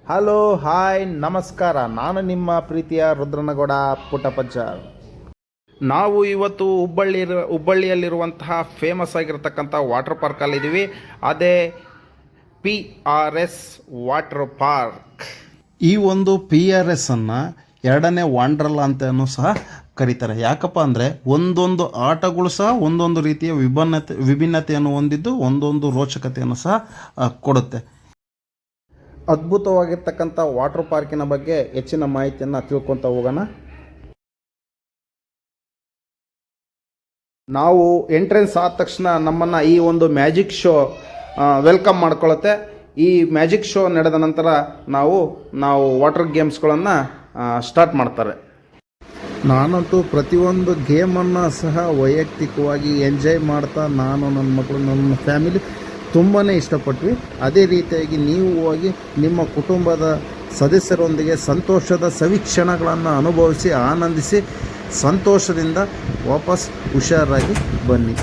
Hello hi ನಮಸ್ಕಾರ. ನಾನು ನಿಮ್ಮ ಪ್ರೀತಿಯ ರುದ್ರನಗೌಡ ಪುಟ್ಟಪಜ್ಜ. ನಾವು ಇವತ್ತು ಹುಬ್ಬಳ್ಳಿಯಲ್ಲಿರುವಂತಹ ಫೇಮಸ್ ಆಗಿರತಕ್ಕಂಥ ವಾಟರ್ ಪಾರ್ಕಲ್ಲಿದ್ದೀವಿ. ಅದೇ PRS ವಾಟರ್ ಪಾರ್ಕ್. ಈ ಒಂದು PRS ಅನ್ನು ಎರಡನೇ ವಂಡರ್ಲಾ ಅಂತಲೂ ಸಹ ಕರೀತಾರೆ. ಯಾಕಪ್ಪ ಅಂದರೆ ಒಂದೊಂದು ಆಟಗಳು ಸಹ ಒಂದೊಂದು ರೀತಿಯ ವಿಭಿನ್ನತೆಯನ್ನು ಹೊಂದಿದ್ದು ಒಂದೊಂದು ರೋಚಕತೆಯನ್ನು ಸಹ ಕೊಡುತ್ತೆ. ಅದ್ಭುತವಾಗಿರ್ತಕ್ಕಂಥ ವಾಟರ್ ಪಾರ್ಕಿನ ಬಗ್ಗೆ ಹೆಚ್ಚಿನ ಮಾಹಿತಿಯನ್ನು ತಿಳ್ಕೊತ ಹೋಗೋಣ. ನಾವು ಎಂಟ್ರೆನ್ಸ್ ಆದ ತಕ್ಷಣ ನಮ್ಮನ್ನು ಈ ಒಂದು ಮ್ಯಾಜಿಕ್ ಶೋ ವೆಲ್ಕಮ್ ಮಾಡ್ಕೊಳ್ಳುತ್ತೆ. ಈ ಮ್ಯಾಜಿಕ್ ಶೋ ನಡೆದ ನಂತರ ನಾವು ವಾಟರ್ ಗೇಮ್ಸ್ಗಳನ್ನು ಸ್ಟಾರ್ಟ್ ಮಾಡ್ತಾರೆ. ನಾನಂತೂ ಪ್ರತಿಯೊಂದು ಗೇಮನ್ನು ಸಹ ವೈಯಕ್ತಿಕವಾಗಿ ಎಂಜಾಯ್ ಮಾಡ್ತಾ ನಾನು ನನ್ನ ಮಕ್ಕಳು ನನ್ನ ಫ್ಯಾಮಿಲಿ ತುಂಬಾ ಇಷ್ಟಪಟ್ವಿ. ಅದೇ ರೀತಿಯಾಗಿ ನೀವು ಹೋಗಿ ನಿಮ್ಮ ಕುಟುಂಬದ ಸದಸ್ಯರೊಂದಿಗೆ ಸಂತೋಷದ ಸವಿಕ್ಷಣಗಳನ್ನು ಅನುಭವಿಸಿ ಆನಂದಿಸಿ ಸಂತೋಷದಿಂದ ವಾಪಸ್ ಹುಷಾರಾಗಿ ಬನ್ನಿ.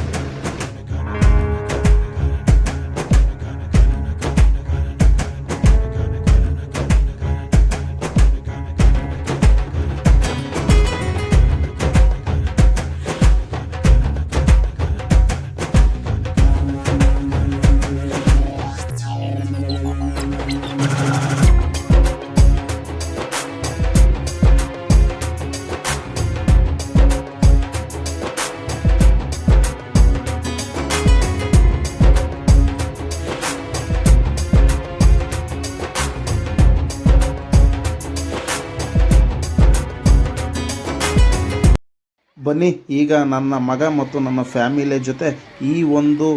ಬನ್ನಿ, ಈಗ ನನ್ನ ಮಗ ಮತ್ತು ನನ್ನ ಫ್ಯಾಮಿಲಿಯ ಜೊತೆ ಈ ಒಂದು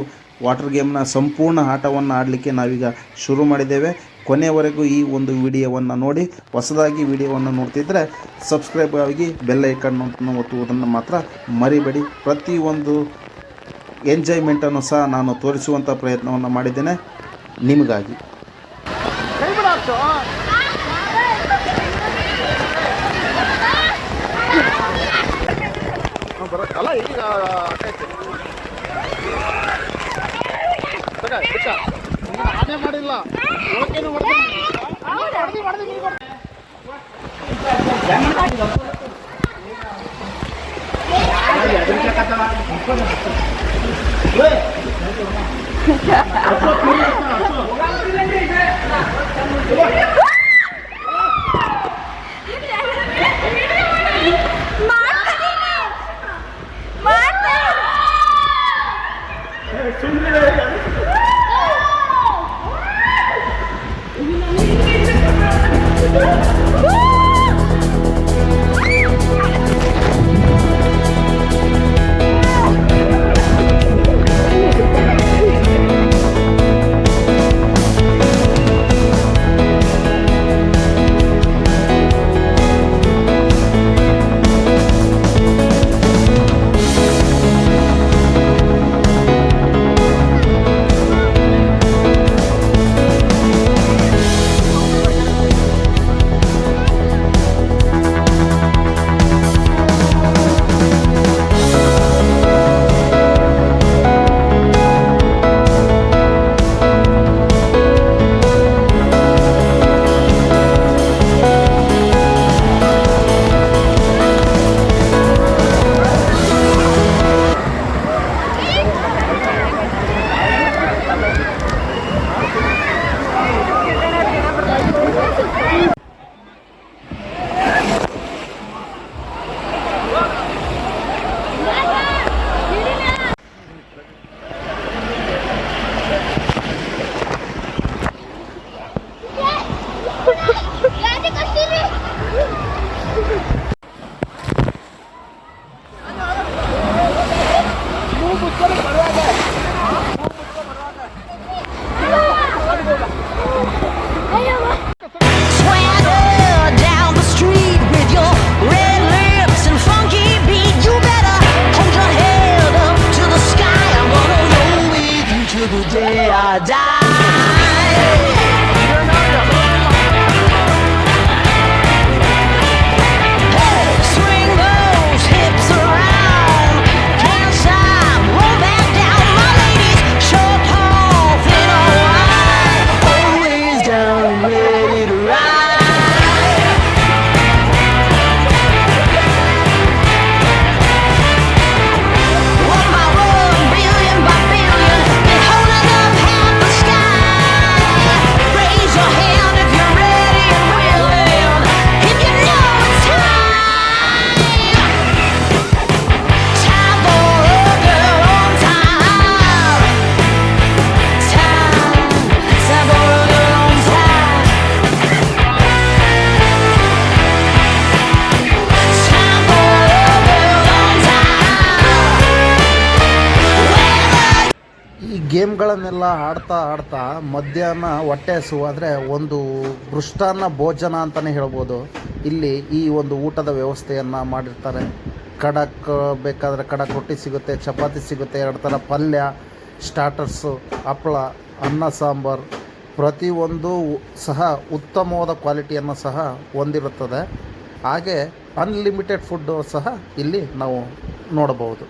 ವಾಟರ್ ಗೇಮ್ನ ಸಂಪೂರ್ಣ ಆಟವನ್ನು ಆಡಲಿಕ್ಕೆ ನಾವೀಗ ಶುರು ಮಾಡಿದ್ದೇವೆ. ಕೊನೆಯವರೆಗೂ ಈ ಒಂದು ವಿಡಿಯೋವನ್ನು ನೋಡಿ. ಹೊಸದಾಗಿ ವಿಡಿಯೋವನ್ನು ನೋಡ್ತಿದ್ದರೆ ಸಬ್ಸ್ಕ್ರೈಬ್ ಆಗಿ ಬೆಲ್ ಐಕನ್ ಒತ್ತುವುದನ್ನು ಮಾತ್ರ ಮರಿಬೇಡಿ. ಪ್ರತಿಯೊಂದು ಎಂಜಾಯ್ಮೆಂಟನ್ನು ಸಹ ನಾನು ತೋರಿಸುವಂಥ ಪ್ರಯತ್ನವನ್ನು ಮಾಡಿದ್ದೇನೆ ನಿಮಗಾಗಿ. ಅಲ್ಲ ಈಗ ನಾನೇ ಮಾಡಿಲ್ಲ day I die. ಗೇಮ್ಗಳನ್ನೆಲ್ಲ ಆಡ್ತಾ ಆಡ್ತಾ ಮಧ್ಯಾಹ್ನ ಹೊಟ್ಟೆ ಹಸುವಾದರೆ ಒಂದು ಮೃಷ್ಟಾನ್ನ ಭೋಜನ ಅಂತಲೇ ಹೇಳ್ಬೋದು. ಇಲ್ಲಿ ಈ ಒಂದು ಊಟದ ವ್ಯವಸ್ಥೆಯನ್ನು ಮಾಡಿರ್ತಾರೆ. ಖಡಕ್ ಬೇಕಾದರೆ ಖಡಕ್ ರೊಟ್ಟಿ ಸಿಗುತ್ತೆ, ಚಪಾತಿ ಸಿಗುತ್ತೆ, 2 ಥರ ಪಲ್ಯ, ಸ್ಟಾರ್ಟರ್ಸು, ಹಪ್ಪಳ, ಅನ್ನ ಸಾಂಬಾರು, ಪ್ರತಿಯೊಂದು ಸಹ ಉತ್ತಮವಾದ ಕ್ವಾಲಿಟಿಯನ್ನು ಸಹ ಹೊಂದಿರುತ್ತದೆ. ಹಾಗೆ ಅನ್ಲಿಮಿಟೆಡ್ ಫುಡ್ಡು ಸಹ ಇಲ್ಲಿ ನಾವು ನೋಡಬಹುದು.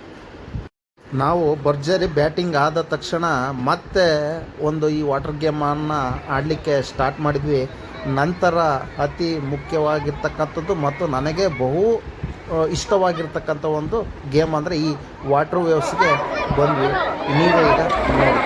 ನಾವು ಭರ್ಜರಿ ಬ್ಯಾಟಿಂಗ್ ಆದ ತಕ್ಷಣ ಮತ್ತೆ ಒಂದು ಈ ವಾಟರ್ ಗೇಮನ್ನು ಆಡಲಿಕ್ಕೆ ಸ್ಟಾರ್ಟ್ ಮಾಡಿದ್ವಿ. ನಂತರ ಅತಿ ಮುಖ್ಯವಾಗಿರ್ತಕ್ಕಂಥದ್ದು ಮತ್ತು ನನಗೆ ಬಹು ಇಷ್ಟವಾಗಿರ್ತಕ್ಕಂಥ ಒಂದು ಗೇಮ್ ಅಂದರೆ ಈ ವಾಟರ್ ವೇವ್ಸ್ಗೆ ಬಂದ್ವಿ. ನೀವೇ ಈಗ ನೋಡಿ.